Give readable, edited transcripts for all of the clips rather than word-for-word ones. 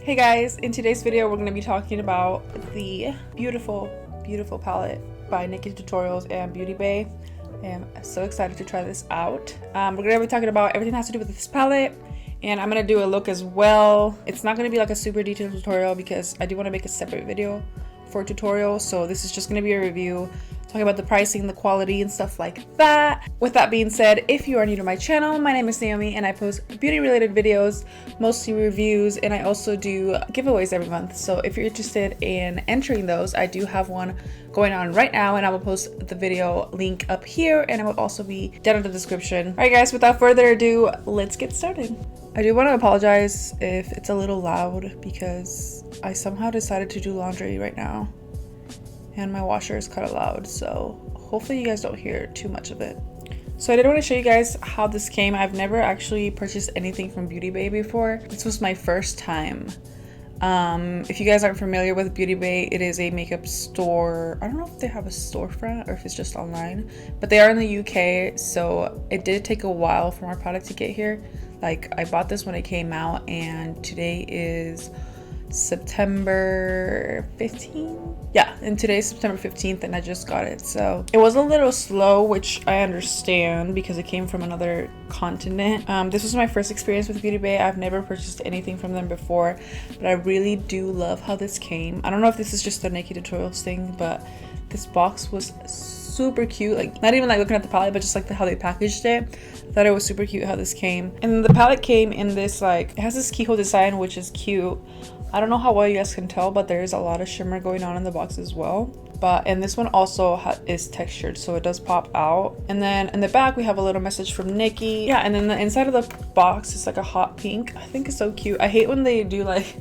Hey guys, in today's video we're going to be talking about the beautiful palette by NIKKIETutorials and Beauty Bay. I am so excited to try this out. We're going to be talking about everything that has to do with this palette, and I'm going to do a look as well. It's not going to be like a super detailed tutorial because I do want to make a separate video for a tutorial, so this is just going to be a review talking about the pricing, the quality, and stuff like that. With that being said, if you are new to my channel, my name is Naomi and I post beauty related videos, mostly reviews, and I also do giveaways every month. So if you're interested in entering those, I do have one going on right now, and I will post the video link up here, and it will also be down in the description. All right guys, without further ado, let's get started. I do want to apologize if it's a little loud because I somehow decided to do laundry right now. And my washer is kind of loud, so hopefully you guys don't hear too much of it. So I did want to show you guys how this came. I've never actually purchased anything from Beauty Bay before. This was my first time. If you guys aren't familiar with Beauty Bay, it is a makeup store. I don't know if they have a storefront or if it's just online, but they are in the UK, so it did take a while for our product to get here. Like, I bought this when it came out, and today is September 15th. Yeah, and today's September 15th, and I just got it. So it was a little slow, which I understand because it came from another continent. This was my first experience with Beauty Bay. I've never purchased anything from them before, but I really do love how this came. I don't know if this is just the NIKKIETutorials thing, but this box was super cute. Like, not even like looking at the palette, but just like how they packaged it. I thought it was super cute how this came. And the palette came in this, like, it has this keyhole design, which is cute. I don't know how well you guys can tell, but there is a lot of shimmer going on in the box as well. And this one also is textured, so it does pop out. And then in the back we have a little message from Nikki. Yeah, and then the inside of the box is like a hot pink. I think it's so cute. I hate when they do like,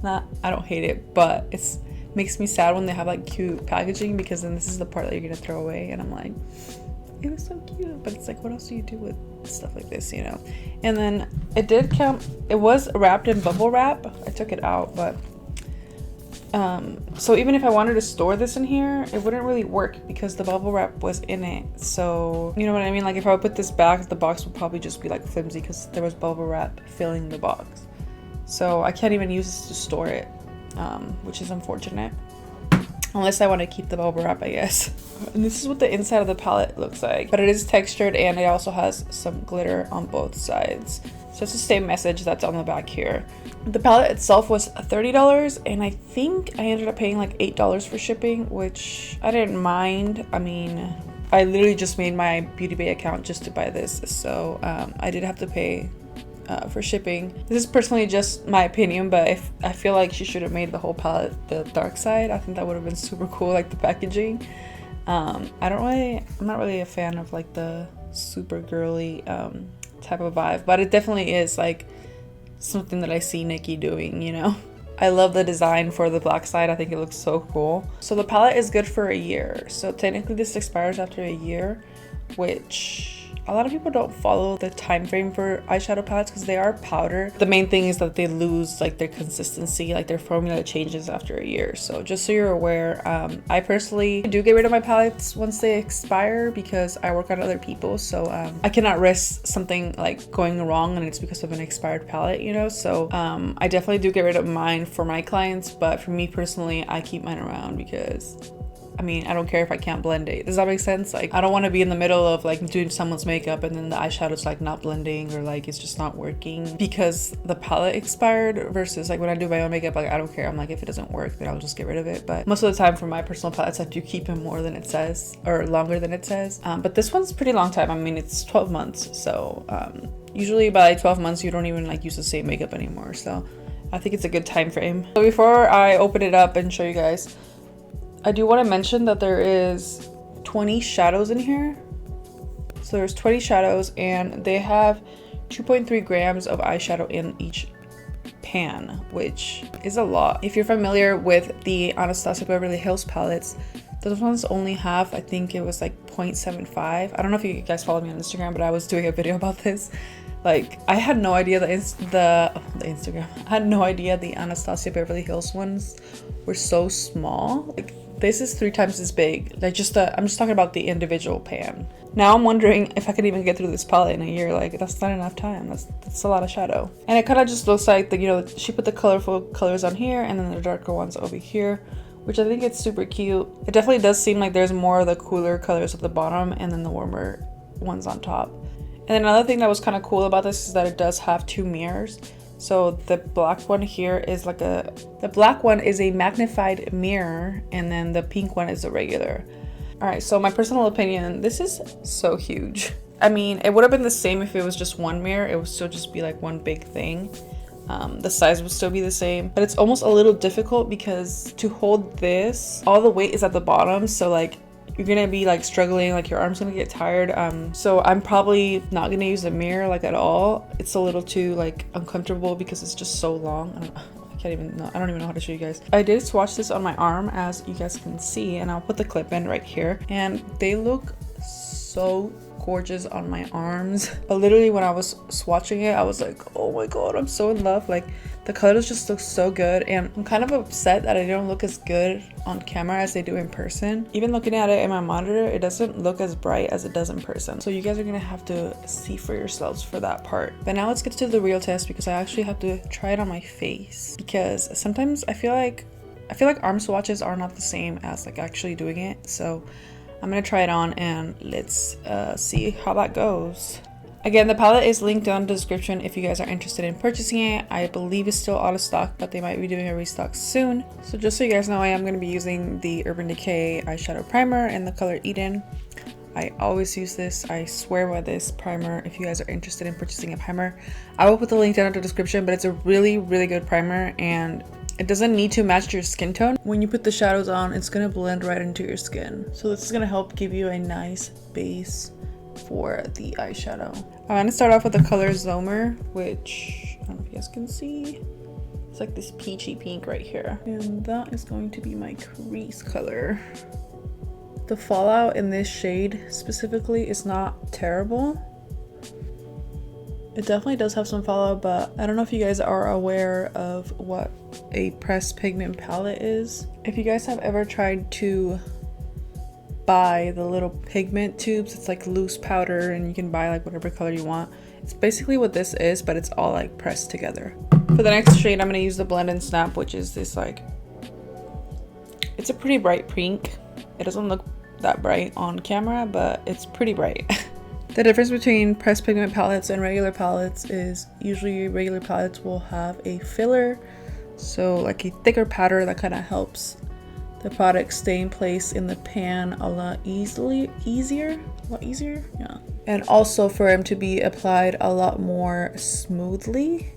I don't hate it, but it's makes me sad when they have like cute packaging, because then this is the part that you're gonna throw away, and I'm like, it was so cute, but it's like, what else do you do with stuff like this, you know? And then it did come, it was wrapped in bubble wrap. I took it out, but so even if I wanted to store this in here, it wouldn't really work because the bubble wrap was in it. So you know what I mean? Like, if I would put this back, the box would probably just be like flimsy because there was bubble wrap filling the box. So I can't even use this to store it, which is unfortunate. Unless I want to keep the bubble wrap, I guess. And this is what the inside of the palette looks like. But it is textured, and it also has some glitter on both sides. So it's the same message that's on the back here. The palette itself was $30, and I think I ended up paying like $8 for shipping, which I didn't mind. I mean, I literally just made my Beauty Bay account just to buy this. So I did have to pay for shipping. This is personally just my opinion, but if I feel like she should have made the whole palette the dark side. I think that would have been super cool, like the packaging. I'm not really a fan of like the super girly type of vibe, but it definitely is like something that I see Nikki doing, you know. I love the design for the black side. I think it looks so cool. So the palette is good for a year, so technically this expires after a year, which a lot of people don't follow the time frame for eyeshadow palettes because they are powder. The main thing is that they lose like their consistency, like their formula changes after a year. So just so you're aware, I personally do get rid of my palettes once they expire because I work on other people, so I cannot risk something like going wrong and it's because of an expired palette, you know. So I definitely do get rid of mine for my clients, but for me personally, I keep mine around because I mean, I don't care if I can't blend it. Does that make sense? Like, I don't want to be in the middle of like doing someone's makeup and then the eyeshadow's like not blending or like it's just not working because the palette expired, versus like when I do my own makeup, like I don't care. I'm like, if it doesn't work, then I'll just get rid of it. But most of the time for my personal palettes, I do keep them more than it says, or longer than it says. But this one's a pretty long time. I mean, it's 12 months. So usually by 12 months, you don't even like use the same makeup anymore. So I think it's a good time frame. So before I open it up and show you guys, I do want to mention that there is 20 shadows in here. So there's 20 shadows, and they have 2.3 grams of eyeshadow in each pan, which is a lot. If you're familiar with the Anastasia Beverly Hills palettes, those ones only have, I think it was like 0.75. I don't know if you guys follow me on Instagram, but I was doing a video about this. Like, I had no idea the Instagram. I had no idea the Anastasia Beverly Hills ones were so small. Like, this is 3 times as big. Like, I'm just talking about the individual pan. Now I'm wondering if I could even get through this palette in a year. Like, that's not enough time. That's a lot of shadow. And it kind of just looks like you know, she put the colorful colors on here and then the darker ones over here, which I think it's super cute. It definitely does seem like there's more of the cooler colors at the bottom and then the warmer ones on top. And then another thing that was kind of cool about this is that it does have 2 mirrors. So the black one here is the black one is a magnified mirror, and then the pink one is a regular. All right, so my personal opinion, this is so huge. I mean, it would have been the same if it was just 1 mirror. It would still just be like one big thing. The size would still be the same, but it's almost a little difficult because to hold this, all the weight is at the bottom. So like, you're gonna be like struggling, like your arm's gonna get tired. So I'm probably not gonna use the mirror like at all. It's a little too like uncomfortable because it's just so long. I don't even know how to show you guys. I did swatch this on my arm, as you guys can see, and I'll put the clip in right here, and they look so gorgeous on my arms. But literally when I was swatching it, I was like, oh my god, I'm so in love. Like, the colors just look so good, and I'm kind of upset that they don't look as good on camera as they do in person. Even looking at it in my monitor, it doesn't look as bright as it does in person. So you guys are gonna have to see for yourselves for that part. But now let's get to the real test, because I actually have to try it on my face, because sometimes I feel like arm swatches are not the same as like actually doing it. So I'm gonna try it on and let's see how that goes. Again, the palette is linked down in the description if you guys are interested in purchasing it. I believe it's still out of stock, but they might be doing a restock soon. So just so you guys know, I am going to be using the Urban Decay eyeshadow primer in the color Eden. I always use this. I swear by this primer. If you guys are interested in purchasing a primer, I will put the link down in the description, but it's a really, really good primer, and it doesn't need to match your skin tone. When you put the shadows on, it's going to blend right into your skin. So this is going to help give you a nice base for the eyeshadow. I'm gonna start off with the color Zomer, which I don't know if you guys can see. It's like this peachy pink right here. And that is going to be my crease color. The fallout in this shade specifically is not terrible. It definitely does have some fallout, but I don't know if you guys are aware of what a pressed pigment palette is. If you guys have ever tried to buy the little pigment tubes, it's like loose powder and you can buy like whatever color you want. It's basically what this is, but it's all like pressed together. For the next shade, I'm going to use the Blend and Snap, which is this like, it's a pretty bright pink. It doesn't look that bright on camera, but it's pretty bright. The difference between pressed pigment palettes and regular palettes is usually regular palettes will have a filler, so like a thicker powder that kind of helps the product stay in place in the pan a lot easier, yeah. And also for them to be applied a lot more smoothly.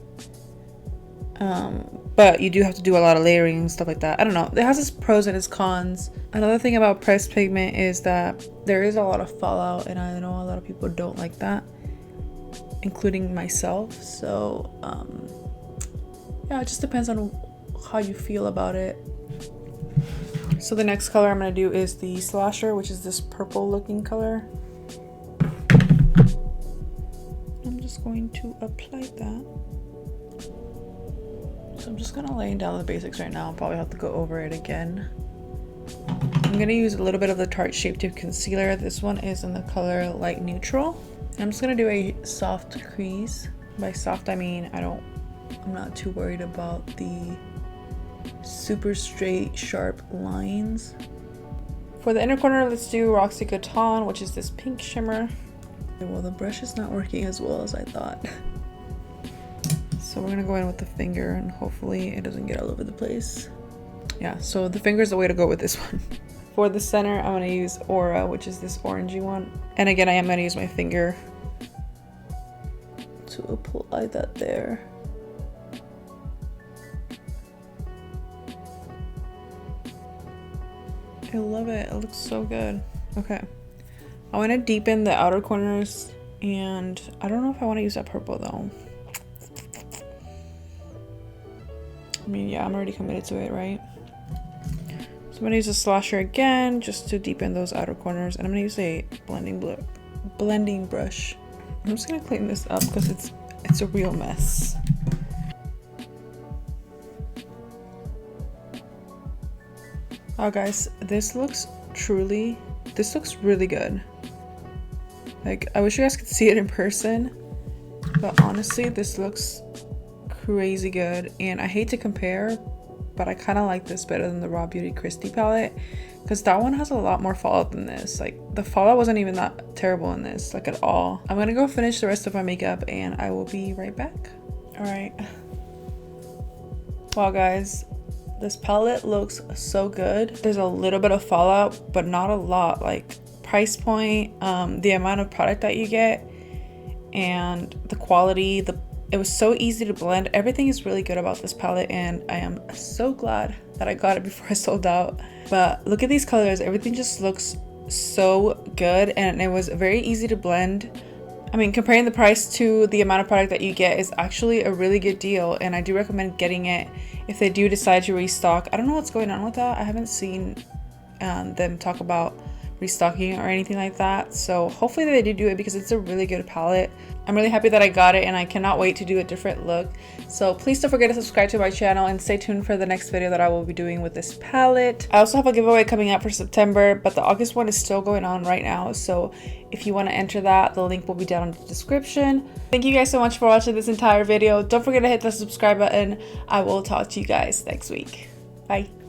But you do have to do a lot of layering and stuff like that. I don't know, it has its pros and its cons. Another thing about pressed pigment is that there is a lot of fallout, and I know a lot of people don't like that, including myself. So yeah, it just depends on how you feel about it. So the next color I'm going to do is the Slasher, which is this purple looking color. I'm just going to apply that. So I'm just going to lay down the basics right now. I'll probably have to go over it again. I'm going to use a little bit of the Tarte Shape Tape Concealer. This one is in the color Light Neutral. And I'm just going to do a soft crease. By soft, I mean I'm not too worried about the super straight sharp lines. For the inner corner, let's do Roxy Coton, which is this pink shimmer. Well, the brush is not working as well as I thought, so we're gonna go in with the finger and hopefully it doesn't get all over the place. Yeah, so the finger is the way to go with this one. For the center, I'm gonna use Aura, which is this orangey one, and again I am gonna use my finger to apply that there. I love it. It looks so good. Okay. I want to deepen the outer corners, and I don't know if I want to use that purple though. I mean, yeah, I'm already committed to it, right? So I'm going to use a Slasher again just to deepen those outer corners, and I'm going to use a blending brush. I'm just going to clean this up because it's It's a real mess. Oh guys, this looks really good. Like, I wish you guys could see it in person, but honestly, this looks crazy good. And I hate to compare, but I kind of like this better than the Raw Beauty Christie palette, because that one has a lot more fallout than this. Like, the fallout wasn't even that terrible in this, like, at all. I'm gonna go finish the rest of my makeup and I will be right back. All right. Wow guys, this palette looks so good. There's a little bit of fallout, but not a lot. Like, price point, the amount of product that you get, and the quality, it was so easy to blend. Everything is really good about this palette, and I am so glad that I got it before I sold out. But look at these colors. Everything just looks so good, and it was very easy to blend. I mean, comparing the price to the amount of product that you get is actually a really good deal, and I do recommend getting it if they do decide to restock. I don't know what's going on with that. I haven't seen them talk about restocking or anything like that, so hopefully they do it because it's a really good palette. I'm really happy that I got it, and I cannot wait to do a different look. So please don't forget to subscribe to my channel and stay tuned for the next video that I will be doing with this palette. I also have a giveaway coming up for September, but the August one is still going on right now, so if you want to enter that, the link will be down in the description. Thank you guys so much for watching this entire video. Don't forget to hit the subscribe button. I will talk to you guys next week. Bye.